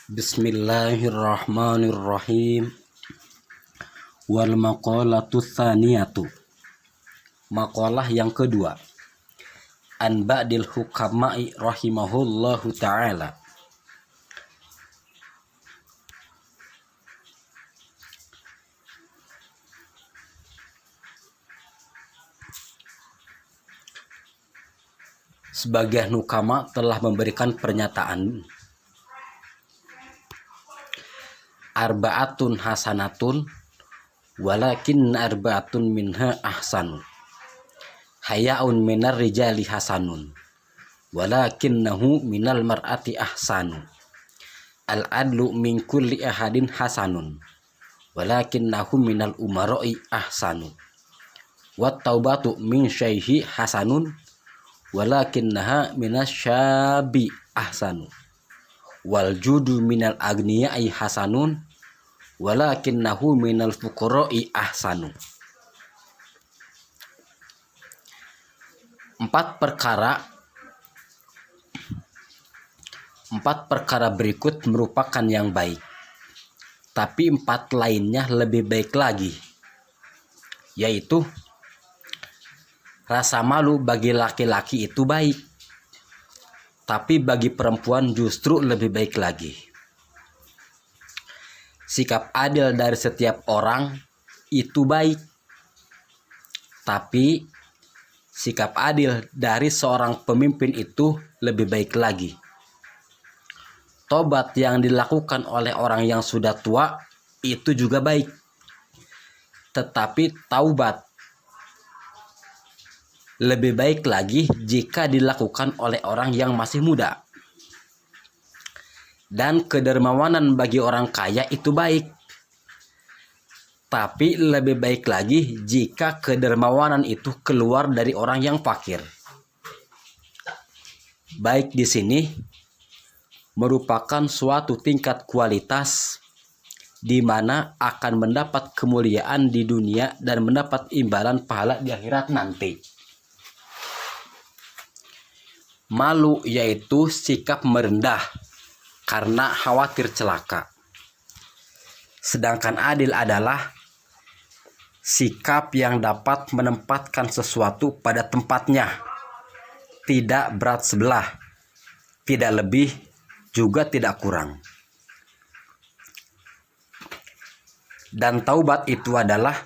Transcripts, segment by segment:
Bismillahirrahmanirrahim. Wal maqalatu tsaniyatu. Maqalah yang kedua. An ba'dil hukama'i rahimahullahu ta'ala. Sebagian hukama telah memberikan pernyataan arba'atun hasanatun walakin arba'atun minha ahsanu. Hayaun minar rijali hasanun walakinnahu minal mar'ati ahsanu. Al-adlu min kulli ahadin hasanun walakinnahu minal umara'i ahsanu. Wat taubatu min syaihi hasanun walakinnaha minas syabi ahsanu. Wal judu minal agniya'i hasanun walakinnahu minal fuqara'i ahsanu. Empat perkara berikut merupakan yang baik, tapi empat lainnya lebih baik lagi, yaitu rasa malu bagi laki-laki itu baik, tapi bagi perempuan justru lebih baik lagi. Sikap adil dari setiap orang itu baik, tapi sikap adil dari seorang pemimpin itu lebih baik lagi. Tobat yang dilakukan oleh orang yang sudah tua itu juga baik, tetapi taubat lebih baik lagi jika dilakukan oleh orang yang masih muda. Dan kedermawanan bagi orang kaya itu baik, tapi lebih baik lagi jika kedermawanan itu keluar dari orang yang fakir. Baik di sini merupakan suatu tingkat kualitas di mana akan mendapat kemuliaan di dunia dan mendapat imbalan pahala di akhirat nanti. Malu yaitu sikap merendah karena khawatir celaka. Sedangkan adil adalah sikap yang dapat menempatkan sesuatu pada tempatnya, tidak berat sebelah, tidak lebih, juga tidak kurang. Dan taubat itu adalah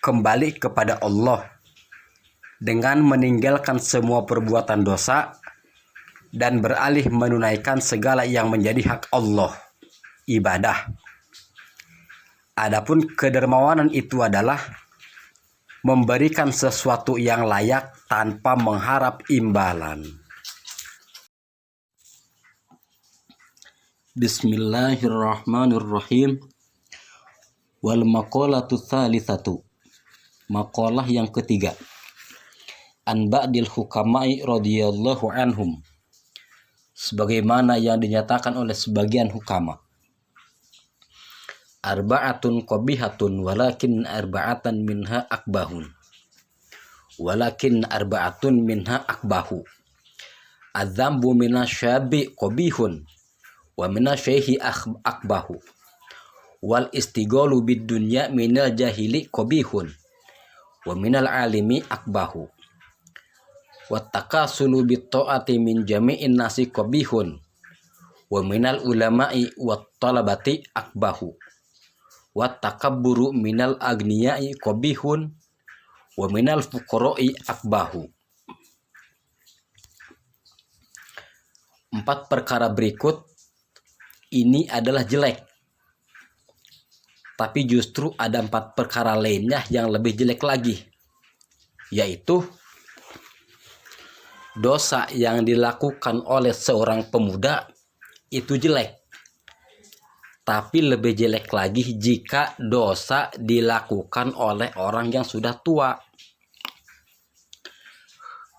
kembali kepada Allah dengan meninggalkan semua perbuatan dosa dan beralih menunaikan segala yang menjadi hak Allah, ibadah. Adapun kedermawanan itu adalah memberikan sesuatu yang layak tanpa mengharap imbalan. Bismillahirrahmanirrahim. Wal maqalatu tsalitsatu. Maqalah yang ketiga. An ba'dil hukama'i radhiyallahu anhum. Sebagaimana yang dinyatakan oleh sebagian hukama. Arba'atun qabihatun walakin arba'atan minha akbahun. Walakin arba'atun minha akbahu. Adzambu minasyabi qabihun wa minasyaihi akbahu. Wal istighalu bid dunya minal jahili qabihun wa minal alimi akbahu. Wat takasulu bit ta'ati min jami'in nasi qabihun wa minal ulama'i wat talabati akbahu. Wat takabburu minal agniya'i qabihun wa minal fuqara'i akbahu. Empat perkara berikut ini adalah jelek, tapi justru ada empat perkara lainnya yang lebih jelek lagi, yaitu dosa yang dilakukan oleh seorang pemuda itu jelek, tapi lebih jelek lagi jika dosa dilakukan oleh orang yang sudah tua.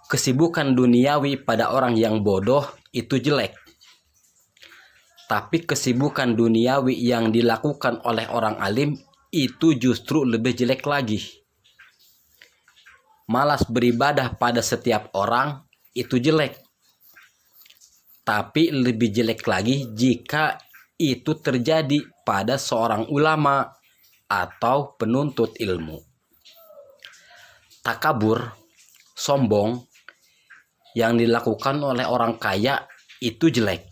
Kesibukan duniawi pada orang yang bodoh itu jelek, tapi kesibukan duniawi yang dilakukan oleh orang alim itu justru lebih jelek lagi. Malas beribadah pada setiap orang itu jelek, tapi lebih jelek lagi jika itu terjadi pada seorang ulama atau penuntut ilmu. Takabur, sombong yang dilakukan oleh orang kaya itu jelek.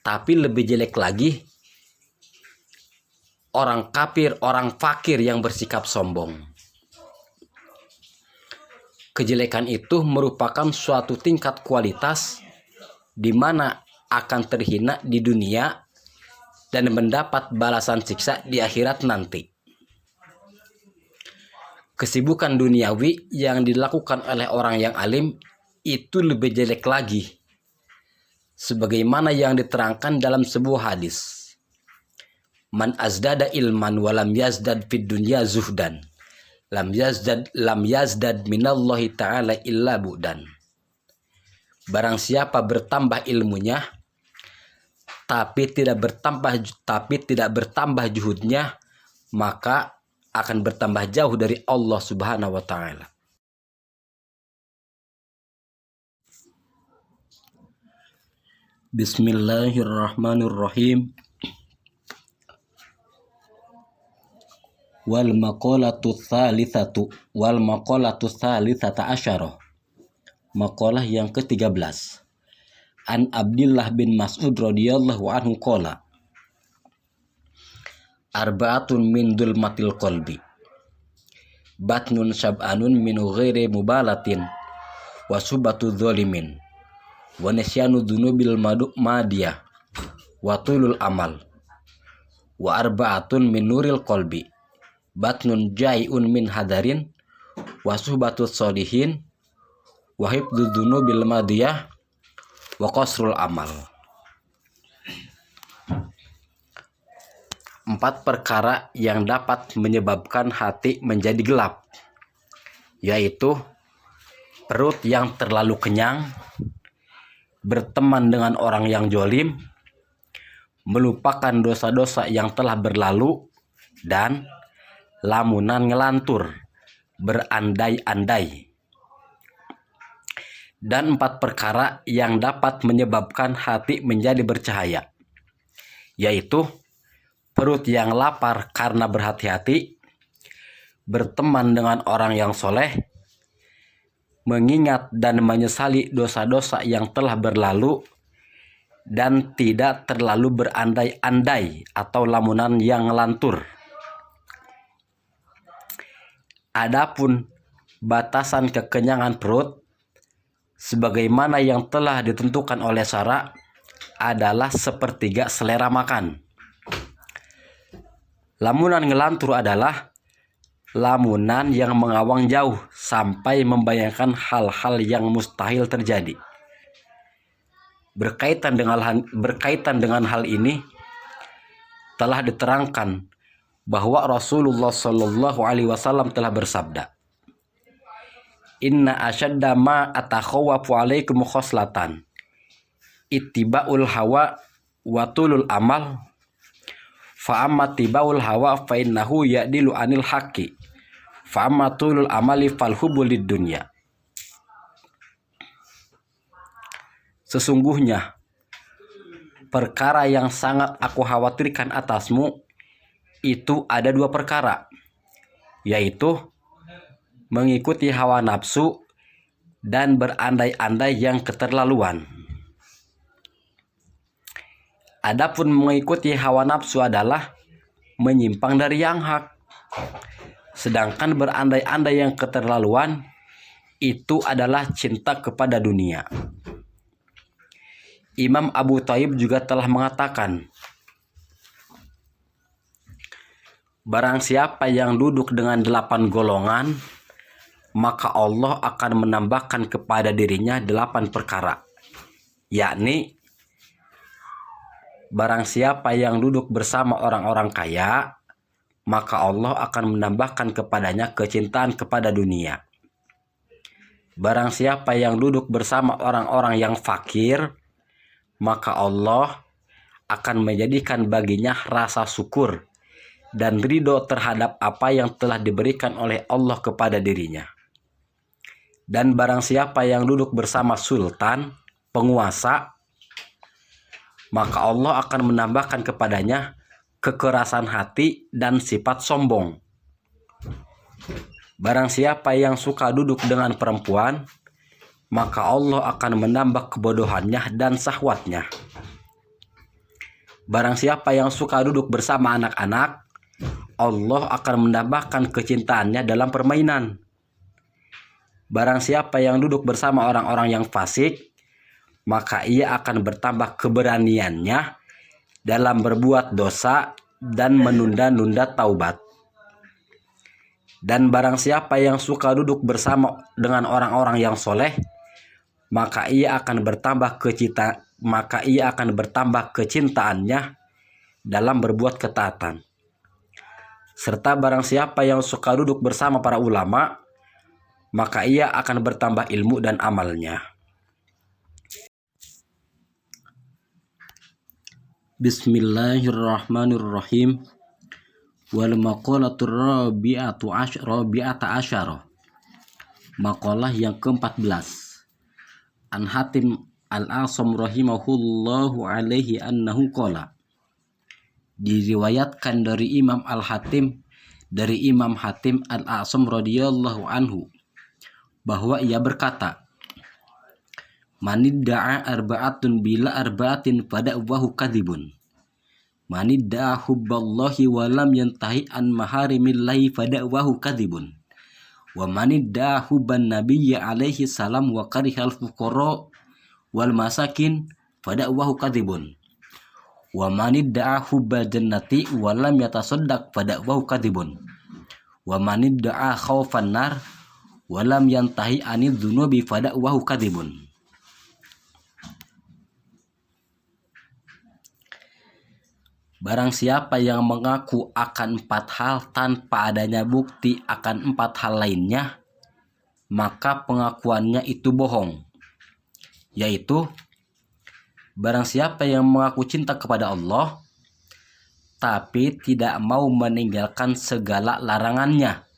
Tapi lebih jelek lagi orang kafir, orang fakir yang bersikap sombong. Kejelekan itu merupakan suatu tingkat kualitas di mana akan terhina di dunia dan mendapat balasan siksa di akhirat nanti. Kesibukan duniawi yang dilakukan oleh orang yang alim itu lebih jelek lagi. Sebagaimana yang diterangkan dalam sebuah hadis. Man azdada ilman walam yazdad fid dunya zuhdan. Lam yazdad minallahi ta'ala illa bu'dan. Barang siapa bertambah ilmunya tapi tidak bertambah juhudnya, maka akan bertambah jauh dari Allah Subhanahu wa taala. Bismillahirrahmanirrahim. Wal maqalatu tsalitsata asyarah. Maqalah yang ke-13. An Abdullah bin Mas'ud radhiyallahu anhu qala. Arba'atun min dulmatil qalbi. Batnun syab'anun min ghairi mubalatin. Wa subatu dzalimin. Wa nisyanu dzunubil madiyah. Wa tulul amal. Wa arba'atun min nuril qalbi. Batnun jai'un min hadarin. Wa suhbatu sholihin. Wa hifdzu dzunubil madiyah. Wa qasrul amal. 4 perkara yang dapat menyebabkan hati menjadi gelap, yaitu perut yang terlalu kenyang, berteman dengan orang yang jolim, melupakan dosa-dosa yang telah berlalu, dan lamunan ngelantur, berandai-andai. Dan 4 perkara yang dapat menyebabkan hati menjadi bercahaya, yaitu perut yang lapar karena berhati-hati, berteman dengan orang yang soleh, mengingat dan menyesali dosa-dosa yang telah berlalu, dan tidak terlalu berandai-andai atau lamunan yang ngelantur. Adapun batasan kekenyangan perut, sebagaimana yang telah ditentukan oleh syara, adalah sepertiga selera makan. Lamunan ngelantur adalah lamunan yang mengawang jauh sampai membayangkan hal-hal yang mustahil terjadi. Berkaitan dengan hal ini telah diterangkan bahwa Rasulullah Shallallahu Alaihi Wasallam telah bersabda, Inna asyadda ma atakhawafu alaikum khoslatan ittiba'ul hawa wa tulul amal fa amma tibaul hawa fa innahu ya'dilu anil haqqi fa amma tulul amali fal hubbul dunya. Sesungguhnya perkara yang sangat aku khawatirkan atasmu itu ada 2 perkara, yaitu mengikuti hawa nafsu dan berandai-andai yang keterlaluan. Adapun mengikuti hawa nafsu adalah menyimpang dari yang hak. Sedangkan berandai-andai yang keterlaluan itu adalah cinta kepada dunia. Imam Abu Thaib juga telah mengatakan, barang siapa yang duduk dengan 8 golongan, maka Allah akan menambahkan kepada dirinya 8 perkara, yakni barang siapa yang duduk bersama orang-orang kaya, maka Allah akan menambahkan kepadanya kecintaan kepada dunia. Barang siapa yang duduk bersama orang-orang yang fakir, maka Allah akan menjadikan baginya rasa syukur dan ridho terhadap apa yang telah diberikan oleh Allah kepada dirinya. Dan barang siapa yang duduk bersama sultan, penguasa, maka Allah akan menambahkan kepadanya kekerasan hati dan sifat sombong. Barang siapa yang suka duduk dengan perempuan, maka Allah akan menambah kebodohannya dan syahwatnya. Barang siapa yang suka duduk bersama anak-anak, Allah akan menambahkan kecintaannya dalam permainan. Barang siapa yang duduk bersama orang-orang yang fasik, maka ia akan bertambah keberaniannya dalam berbuat dosa dan menunda-nunda taubat. Dan barang siapa yang suka duduk bersama dengan orang-orang yang soleh, maka ia akan bertambah kecintaannya dalam berbuat ketaatan. Serta barang siapa yang suka duduk bersama para ulama, maka ia akan bertambah ilmu dan amalnya. Bismillahirrahmanirrahim. Wal maqalatur rabi'ata asyara. Maqalah yang ke-14. An Hatim Al-Asam rahimahullahu alaihi annahu qala. Diriwayatkan dari Imam Al-Hatim, dari Imam Hatim Al-Asam radhiyallahu anhu, bahwa ia berkata, manidda'a arba'atun bila arba'atin fada'wahu kadhibun. Manidda'a hubballahi walam yantahi an maharimillahi fada'wahu kadhibun. Wa manidda'a hubban nabiyya alaihi salam wa karihal fuqara wal masakin fada'wahu kadhibun. Wa manidda'a hubbal jannati walam yatasaddaq fada'wahu kadhibun. Wa manidda'a khawfan nar walam yantahi anid dzunubi fada'wahu kadhibun. Barang siapa yang mengaku akan 4 hal tanpa adanya bukti akan 4 hal lainnya, maka pengakuannya itu bohong. Yaitu, barang siapa yang mengaku cinta kepada Allah, tapi tidak mau meninggalkan segala larangannya,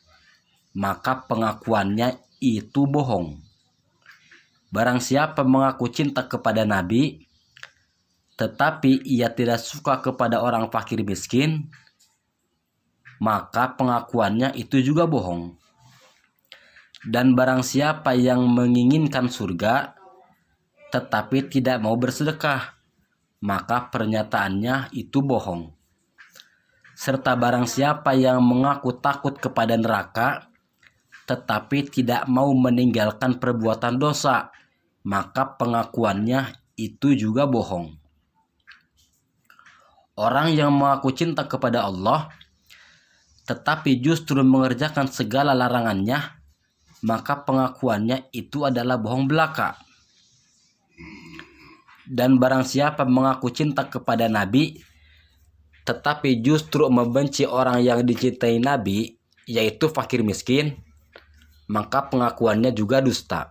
maka pengakuannya itu bohong. Barang siapa mengaku cinta kepada Nabi, tetapi ia tidak suka kepada orang fakir miskin, maka pengakuannya itu juga bohong. Dan barang siapa yang menginginkan surga, tetapi tidak mau bersedekah, maka pernyataannya itu bohong. Serta barang siapa yang mengaku takut kepada neraka, tetapi tidak mau meninggalkan perbuatan dosa, maka pengakuannya itu juga bohong. Orang yang mengaku cinta kepada Allah, tetapi justru mengerjakan segala larangannya, maka pengakuannya itu adalah bohong belaka. Dan barang siapa mengaku cinta kepada Nabi, tetapi justru membenci orang yang dicintai Nabi, yaitu fakir miskin, maka pengakuannya juga dusta.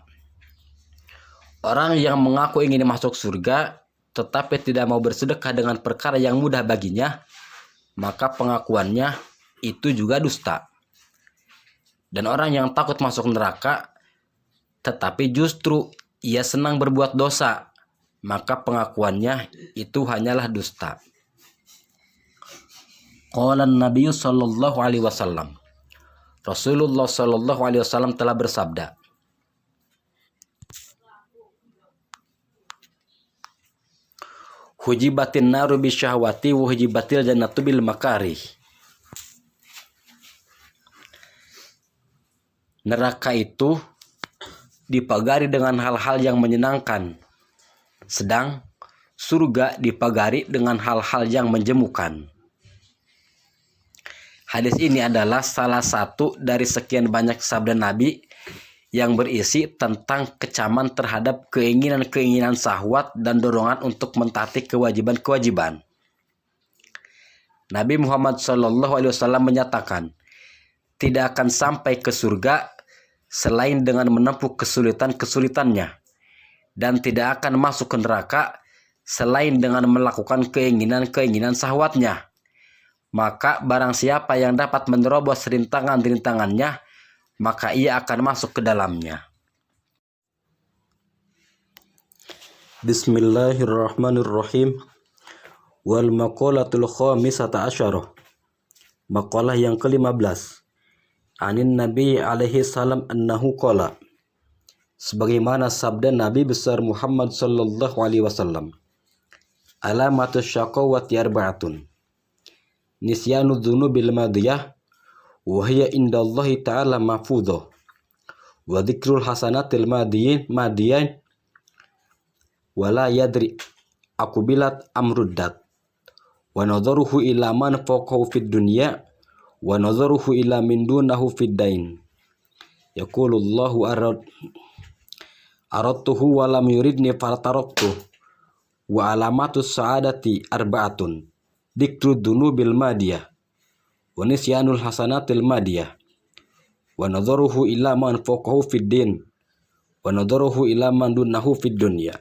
Orang yang mengaku ingin masuk surga, tetapi tidak mau bersedekah dengan perkara yang mudah baginya, maka pengakuannya itu juga dusta. Dan orang yang takut masuk neraka, tetapi justru ia senang berbuat dosa, maka pengakuannya itu hanyalah dusta. Qala Nabi sallallahu alaihi wasallam. Rasulullah sallallahu alaihi wasallam telah bersabda, hujibatin naru bisyahwati wa hujibatil jannatu bil makarih. Neraka itu dipagari dengan hal-hal yang menyenangkan, sedang surga dipagari dengan hal-hal yang menjemukan. Hadis ini adalah salah satu dari sekian banyak sabda Nabi yang berisi tentang kecaman terhadap keinginan-keinginan syahwat dan dorongan untuk mentaati kewajiban-kewajiban. Nabi Muhammad SAW menyatakan, tidak akan sampai ke surga selain dengan menempuh kesulitan-kesulitannya, dan tidak akan masuk ke neraka selain dengan melakukan keinginan-keinginan syahwatnya. Maka barang siapa yang dapat menerobos rintangan-rintangannya, maka ia akan masuk ke dalamnya. Bismillahirrahmanirrahim. Wal maqalatul khamisata asyarah. Maqalah yang ke-15. Anin Nabi alaihi salam annahu qala. Sebagaimana sabda Nabi besar Muhammad sallallahu alaihi wasallam. Alamatus syaqawati arba'atun. Nisyanu dzunubil madiyah wa hiya indallahi ta'ala mahfudhah. Wa dzikrul hasanatil madiyin wala yadri akubilat amruddat. Wa nadharuhu ila man fawqahu fid dunya wa nadharuhu ila min dunahu fid dain. Yaqulullahu aradtuhu wa lam yuridni fataraktuh. Wa alamatus sa'adati arba'atun. Dzikrud dunubil madiyah wa nisyanul hasanatil madiyah wa nadharuhu ila man fawqahu fid din wa nadharuhu ila man dunahu fid dunya.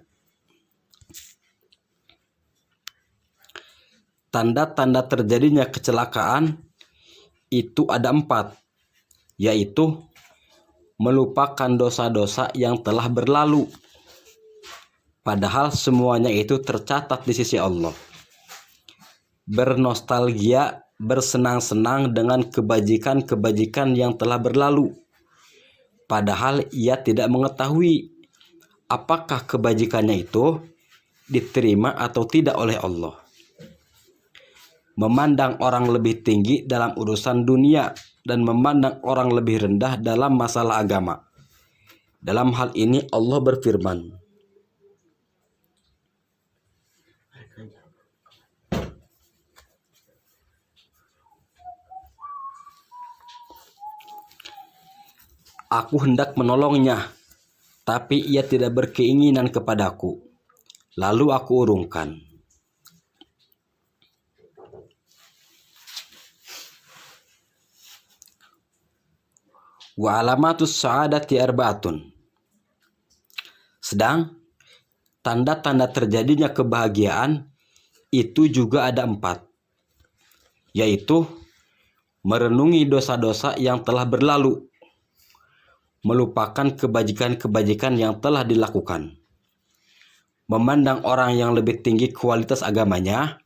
Tanda-tanda terjadinya kecelakaan itu ada 4, yaitu melupakan dosa-dosa yang telah berlalu, padahal semuanya itu tercatat di sisi Allah. Bernostalgia, bersenang-senang dengan kebajikan-kebajikan yang telah berlalu, padahal ia tidak mengetahui apakah kebajikannya itu diterima atau tidak oleh Allah. Memandang orang lebih tinggi dalam urusan dunia dan memandang orang lebih rendah dalam masalah agama. Dalam hal ini Allah berfirman, Aku hendak menolongnya, tapi ia tidak berkeinginan kepadaku. Lalu aku urungkan. Wa alamatus sa'adati arba'atun. Sedang tanda-tanda terjadinya kebahagiaan itu juga ada 4, yaitu merenungi dosa-dosa yang telah berlalu, melupakan kebajikan-kebajikan yang telah dilakukan, memandang orang yang lebih tinggi kualitas agamanya,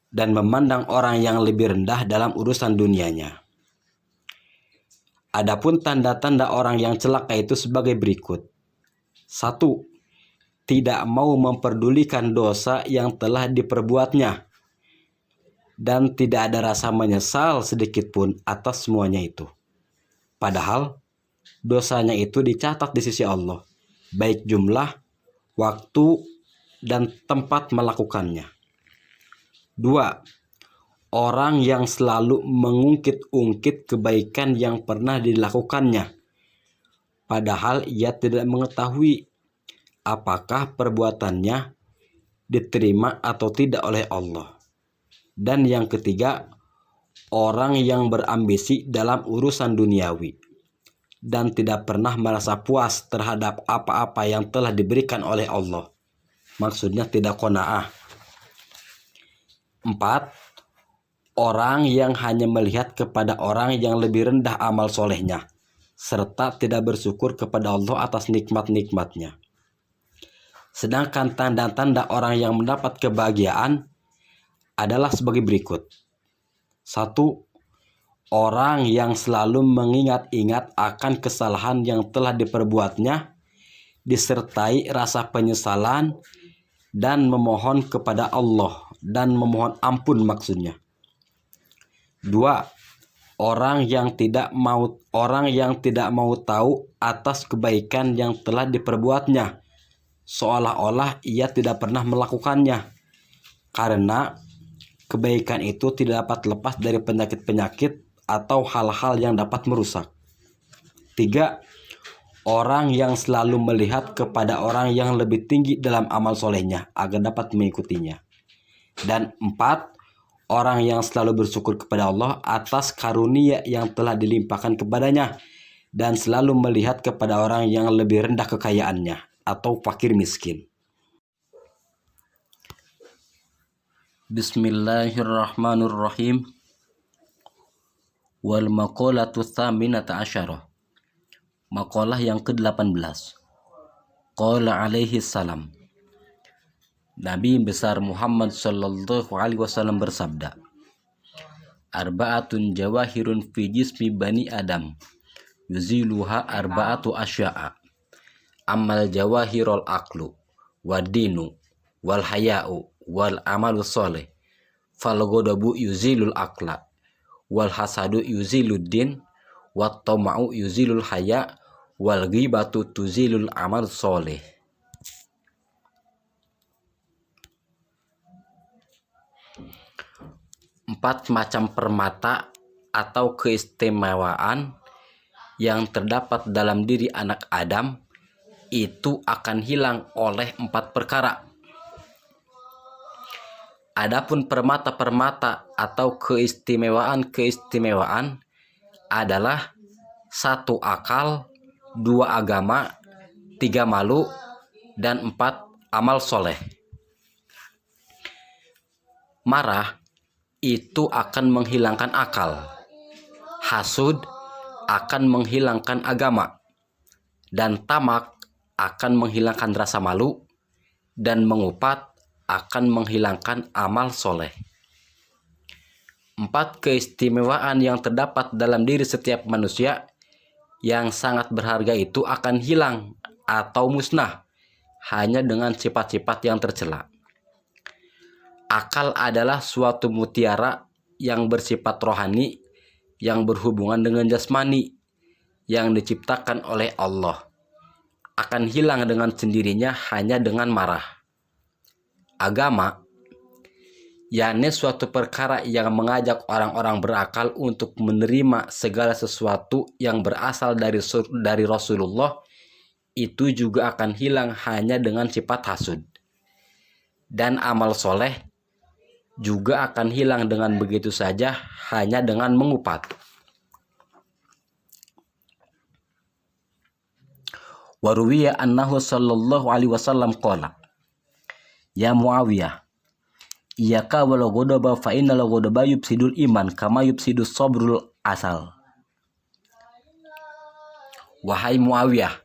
dan memandang orang yang lebih rendah dalam urusan dunianya. Adapun tanda-tanda orang yang celaka itu sebagai berikut. 1. Tidak mau memperdulikan dosa yang telah diperbuatnya, dan tidak ada rasa menyesal sedikit pun atas semuanya itu. Padahal dosanya itu dicatat di sisi Allah, baik jumlah, waktu, dan tempat melakukannya. 2. Orang yang selalu mengungkit-ungkit kebaikan yang pernah dilakukannya, padahal ia tidak mengetahui apakah perbuatannya diterima atau tidak oleh Allah. Dan yang ketiga, orang yang berambisi dalam urusan duniawi dan tidak pernah merasa puas terhadap apa-apa yang telah diberikan oleh Allah. Maksudnya tidak qanaah. 4. Orang yang hanya melihat kepada orang yang lebih rendah amal solehnya, serta tidak bersyukur kepada Allah atas nikmat-nikmatnya. Sedangkan tanda-tanda orang yang mendapat kebahagiaan adalah sebagai berikut. 1. Orang yang selalu mengingat-ingat akan kesalahan yang telah diperbuatnya, disertai rasa penyesalan dan memohon kepada Allah, dan memohon ampun maksudnya. 2. Orang yang tidak mau tahu atas kebaikan yang telah diperbuatnya, seolah-olah ia tidak pernah melakukannya, karena kebaikan itu tidak dapat lepas dari penyakit-penyakit atau hal-hal yang dapat merusak. 3. Orang yang selalu melihat kepada orang yang lebih tinggi dalam amal solehnya agar dapat mengikutinya. Dan 4. Orang yang selalu bersyukur kepada Allah atas karunia yang telah dilimpahkan kepadanya dan selalu melihat kepada orang yang lebih rendah kekayaannya atau fakir miskin. Bismillahirrahmanirrahim. Wal maqalatu tsaminata asyarah. Maqalah yang ke-18. Qala alaihi salam. Nabi besar Muhammad sallallahu alaihi wasallam bersabda, arba'atun jawahirun fi jismi bani Adam, yuziluha arba'atu asya'a. Amal jawahirul aqlu, wadinu, wal haya'u, wal amalu soleh. Fal ghadabu yuzilul aqla, wal hasadu yuzilud din, wat tama'u yuzilul haya', wal ghibatu tuzilul amal soleh. Empat macam permata atau keistimewaan yang terdapat dalam diri anak Adam itu akan hilang oleh empat perkara. Adapun permata-permata atau keistimewaan adalah 1 akal, 2 agama, 3 malu, dan 4 amal soleh. Marah itu akan menghilangkan akal, hasud akan menghilangkan agama, dan tamak akan menghilangkan rasa malu, dan mengupat akan menghilangkan amal soleh. 4 keistimewaan yang terdapat dalam diri setiap manusia yang sangat berharga itu akan hilang atau musnah hanya dengan sifat-sifat yang tercela. Akal adalah suatu mutiara yang bersifat rohani yang berhubungan dengan jasmani yang diciptakan oleh Allah, akan hilang dengan sendirinya hanya dengan marah. Agama, yakni suatu perkara yang mengajak orang-orang berakal untuk menerima segala sesuatu yang berasal dari Rasulullah, itu juga akan hilang hanya dengan sifat hasud. Dan amal soleh juga akan hilang dengan begitu saja hanya dengan mengupat. Waruwiya annahu sallallahu alaihi wasallam qala, ya Muawiyah, iyaka wal ghadaba fa innal ghadaba yufsidul iman kama yufsidus sabrul asal. Wahai Muawiyah,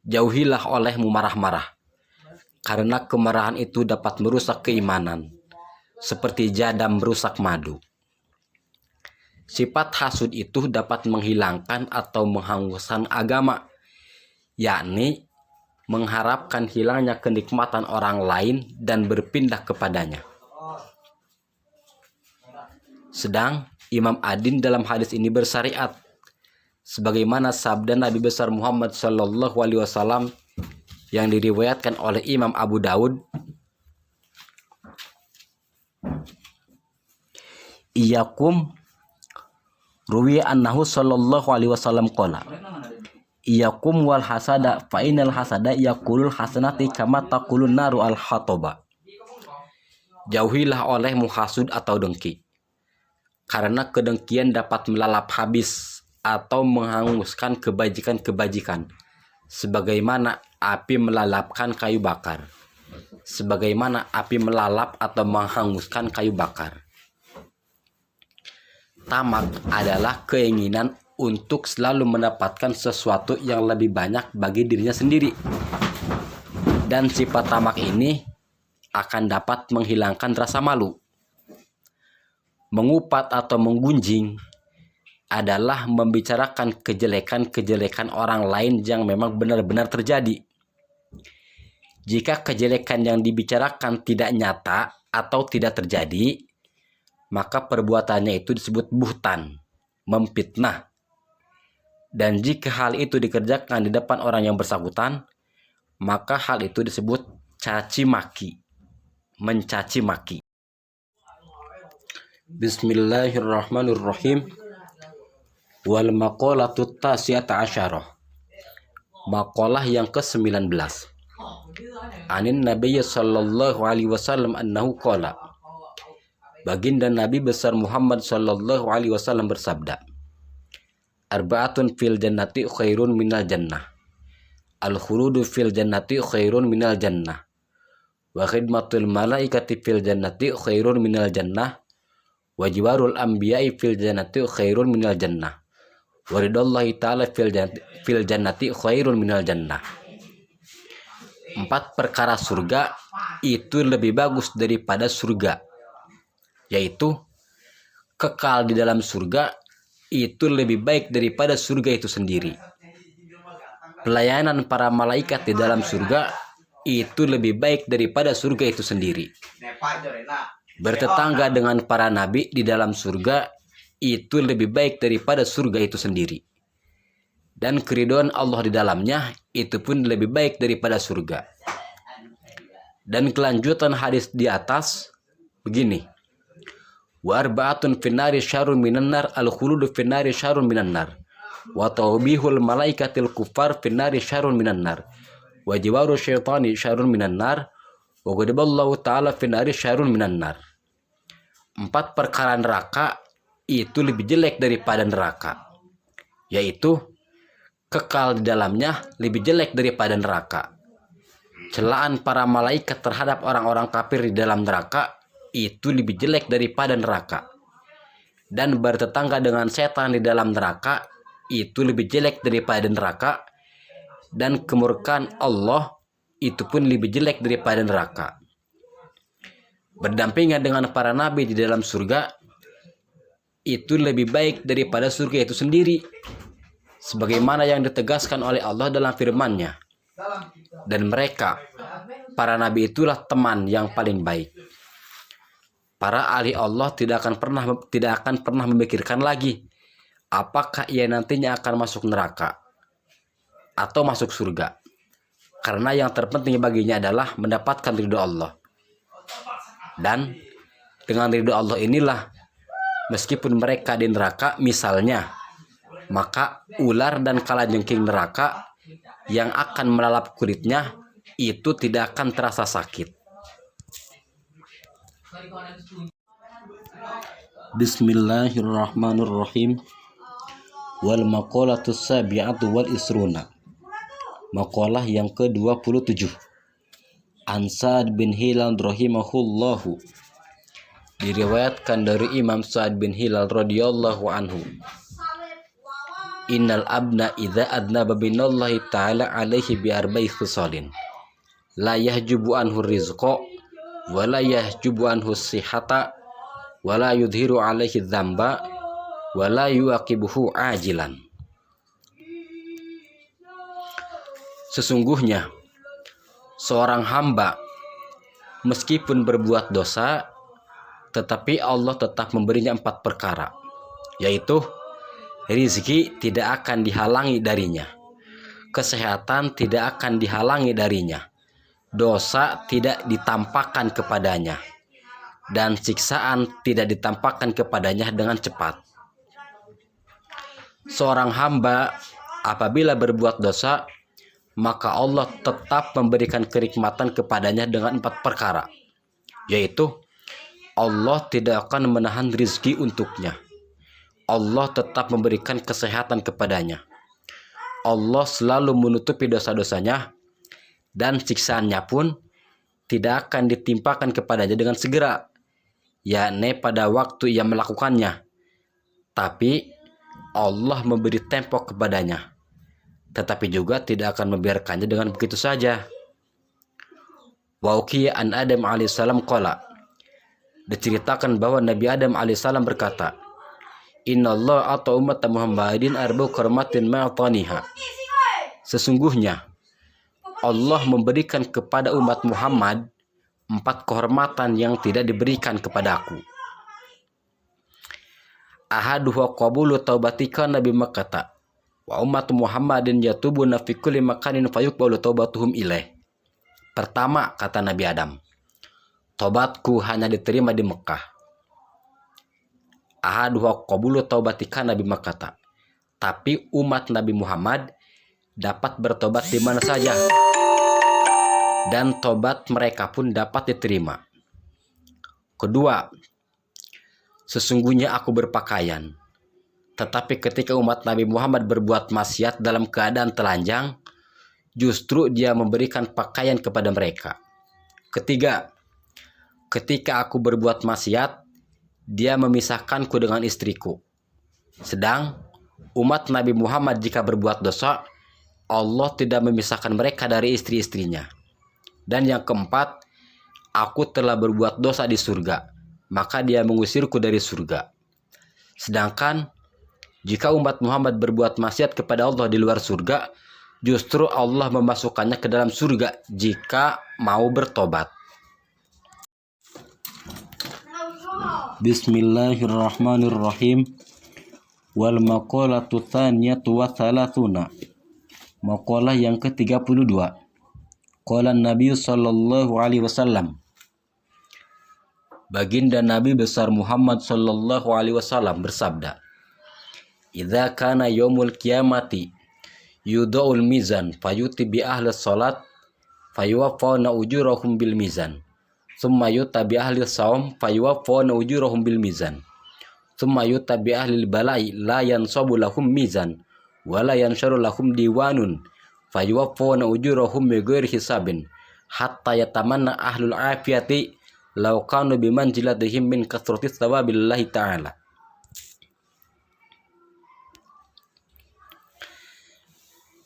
jauhilah olehmu marah-marah, karena kemarahan itu dapat merusak keimanan, seperti jadam merusak madu. Sifat hasud itu dapat menghilangkan atau menghanguskan agama, yakni mengharapkan hilangnya kenikmatan orang lain dan berpindah kepadanya. Sedang Imam Adin dalam hadis ini bersyariat, sebagaimana sabda Nabi besar Muhammad sallallahu alaihi wasallam yang diriwayatkan oleh Imam Abu Daud, iyakum ruwi annahu sallallahu alaihi wasallam qala, iyakum wal hasada fa innal hasada yaqulul hasanati kama taqulun naru al hatoba. Jauhilah olehmu hasud atau dengki, karena kedengkian dapat melalap habis atau menghanguskan kebajikan-kebajikan, sebagaimana api melalapkan kayu bakar, sebagaimana api melalap atau menghanguskan kayu bakar. Tamak adalah keinginan untuk selalu mendapatkan sesuatu yang lebih banyak bagi dirinya sendiri. Dan sifat tamak ini akan dapat menghilangkan rasa malu. Mengupat atau menggunjing adalah membicarakan kejelekan-kejelekan orang lain yang memang benar-benar terjadi. Jika kejelekan yang dibicarakan tidak nyata atau tidak terjadi, maka perbuatannya itu disebut buhtan, memfitnah. Dan jika hal itu dikerjakan di depan orang yang bersangkutan, maka hal itu disebut caci maki, mencaci maki. Bismillahirrahmanirrahim. Wal maqalatut tasi'ata asyarah. Maqalah yang ke-19. Anin Nabi sallallahu alaihi wasallam annahu qala. Baginda Nabi besar Muhammad sallallahu alaihi wasallam bersabda, arba'atun fil jannati khairun minal jannah. Al-khurudu fil jannati khairun minal jannah. Wa khidmatul malaikati fil jannati khairun minal jannah. Wa jiwarul anbiya'i fil jannati khairun minal jannah. Wa ridallahi ta'ala fil jannati khairun minal jannah. 4 perkara surga itu lebih bagus daripada surga, yaitu kekal di dalam surga itu lebih baik daripada surga itu sendiri. Pelayanan para malaikat di dalam surga itu lebih baik daripada surga itu sendiri. Bertetangga dengan para nabi di dalam surga itu lebih baik daripada surga itu sendiri. Dan keridhaan Allah di dalamnya itu pun lebih baik daripada surga. Dan kelanjutan hadis di atas begini. Wa arba'atun finnari syarrun minan nar al-khuludu finnari syarrun minan nar. Wa tawbihul malaikatil kuffar finnari syarrun minan nar. Wa jiwaru syaitani syarrun minan nar. Wa ghadaballahu ta'ala finnari syarrun minan nar. 4 perkara neraka itu lebih jelek daripada neraka, yaitu kekal di dalamnya lebih jelek daripada neraka. Celaan para malaikat terhadap orang-orang kafir di dalam neraka itu lebih jelek daripada neraka. Dan bertetangga dengan setan di dalam neraka itu lebih jelek daripada neraka. Dan kemurkaan Allah itu pun lebih jelek daripada neraka. Berdampingan dengan para nabi di dalam surga itu lebih baik daripada surga itu sendiri, sebagaimana yang ditegaskan oleh Allah dalam firman-Nya. Dan mereka, para nabi itulah teman yang paling baik. Para ahli Allah tidak akan pernah memikirkan lagi apakah ia nantinya akan masuk neraka atau masuk surga. Karena yang terpenting baginya adalah mendapatkan ridho Allah. Dan dengan ridho Allah inilah, meskipun mereka di neraka misalnya, maka ular dan kalajengking neraka yang akan melalap kulitnya itu tidak akan terasa sakit. Bismillahirrahmanirrahim. Wal maqalatus sabi'atu wal isruna. Maqalah yang ke-27. An Sa'ad bin Hilal rahimahullahu. Diriwayatkan dari Imam Sa'ad bin Hilal radhiyallahu anhu. Innal abna idza adnaba binallahi ta'ala alaihi bi arba'i khisalin. La yahjubu anhu rizqa wa la yahjubu anhu sihata wa la yudhiru alaihi dzamba wa la yuaqibuhu ajilan. Sesungguhnya seorang hamba meskipun berbuat dosa, tetapi Allah tetap memberinya 4 perkara, yaitu rizki tidak akan dihalangi darinya, kesehatan tidak akan dihalangi darinya, dosa tidak ditampakkan kepadanya, dan siksaan tidak ditampakkan kepadanya dengan cepat. Seorang hamba apabila berbuat dosa, maka Allah tetap memberikan kenikmatan kepadanya dengan 4 perkara, yaitu Allah tidak akan menahan rizki untuknya, Allah tetap memberikan kesehatan kepadanya, Allah selalu menutupi dosa-dosanya, dan siksaannya pun tidak akan ditimpakan kepadanya dengan segera, yakni pada waktu ia melakukannya, tapi Allah memberi tempo kepadanya, tetapi juga tidak akan membiarkannya dengan begitu saja. Wa uqiya an Adam alaihissalam qala. Diceritakan bahwa Nabi Adam alaihissalam berkata, Innallah atau umat Muhammadin arbu karmatin ma'ataniha. Sesungguhnya Allah memberikan kepada umat Muhammad 4 kehormatan yang tidak diberikan kepadaku. Ahaduha qabulu taubatika Nabi Makkata wa umat Muhammadin yatubuna fi kulli makanin fayuqbalu taubatuhum ilaih. Pertama, kata Nabi Adam, tobatku hanya diterima di Mekah. Ahaduha qabulu taubatika Nabi Makkata. Tapi umat Nabi Muhammad dapat bertobat di mana saja, dan tobat mereka pun dapat diterima. Kedua, sesungguhnya aku berpakaian, tetapi ketika umat Nabi Muhammad berbuat maksiat dalam keadaan telanjang, justru dia memberikan pakaian kepada mereka. Ketiga, ketika aku berbuat maksiat, dia memisahkanku dengan istriku. Sedang umat Nabi Muhammad jika berbuat dosa, Allah tidak memisahkan mereka dari istri-istrinya. Dan yang keempat, aku telah berbuat dosa di surga, maka dia mengusirku dari surga. Sedangkan jika umat Muhammad berbuat maksiat kepada Allah di luar surga, justru Allah memasukkannya ke dalam surga jika mau bertobat. Bismillahirrahmanirrahim. Wal maqalatu tsaniyatu wa thalathuna. Maqalah yang ke-32. Qala Nabi sallallahu alaihi wasallam. Baginda Nabi besar Muhammad sallallahu alaihi wasallam bersabda, "Idza kana yaumul qiyamati yudha'ul mizan fayuti bi ahli salat fayuwaffawna ujurahum bil mizan. Tsumma yuta bi ahli shaum fayuwaffawna ujurahum bil mizan. Tsumma yuta bi ahli balai la yansabu lahum mizan wa la yansharu lahum diwanun fayuwaffawna ujurahum bi ghairi hisabin hatta yatamanna ahlul afiyati law kanu bi manzilatihim min kathrati thawabillahi ta'ala."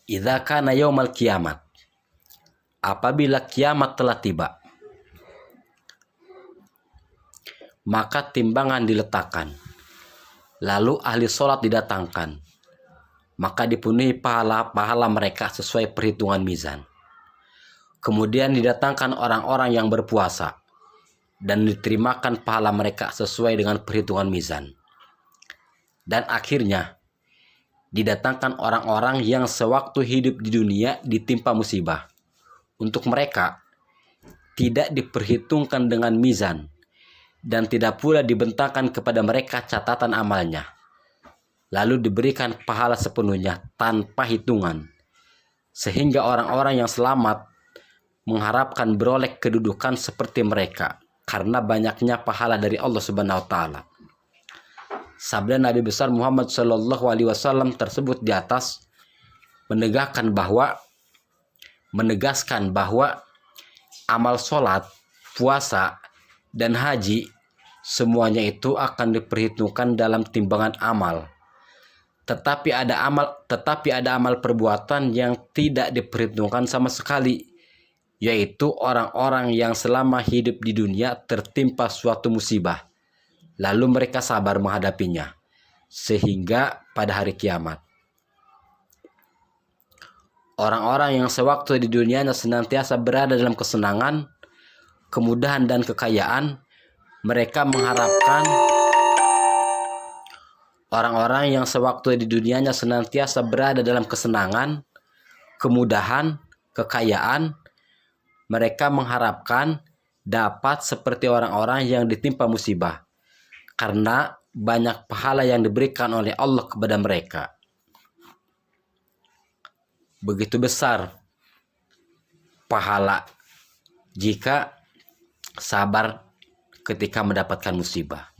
Idza kana yaumal kiamat, apabila kiamat telah tiba, maka timbangan diletakkan, lalu ahli sholat didatangkan, maka dipenuhi pahala-pahala mereka sesuai perhitungan mizan. Kemudian didatangkan orang-orang yang berpuasa, dan diterimakan pahala mereka sesuai dengan perhitungan mizan. Dan akhirnya didatangkan orang-orang yang sewaktu hidup di dunia ditimpa musibah. Untuk mereka tidak diperhitungkan dengan mizan, dan tidak pula dibentangkan kepada mereka catatan amalnya, lalu diberikan pahala sepenuhnya tanpa hitungan, sehingga orang-orang yang selamat mengharapkan beroleh kedudukan seperti mereka karena banyaknya pahala dari Allah Subhanahu wa taala. Sabda Nabi besar Muhammad sallallahu alaihi wasallam tersebut di atas menegaskan bahwa amal sholat, puasa, dan haji semuanya itu akan diperhitungkan dalam timbangan amal. Tetapi ada amal perbuatan yang tidak diperhitungkan sama sekali, yaitu orang-orang yang selama hidup di dunia tertimpa suatu musibah, lalu mereka sabar menghadapinya, sehingga pada hari kiamat orang-orang yang sewaktu di dunianya senantiasa berada dalam kesenangan, kemudahan, dan kekayaan, mereka mengharapkan orang-orang yang sewaktu di dunianya senantiasa berada dalam kesenangan, kemudahan, kekayaan, mereka mengharapkan dapat seperti orang-orang yang ditimpa musibah, karena banyak pahala yang diberikan oleh Allah kepada mereka. Begitu besar pahala jika sabar ketika mendapatkan musibah.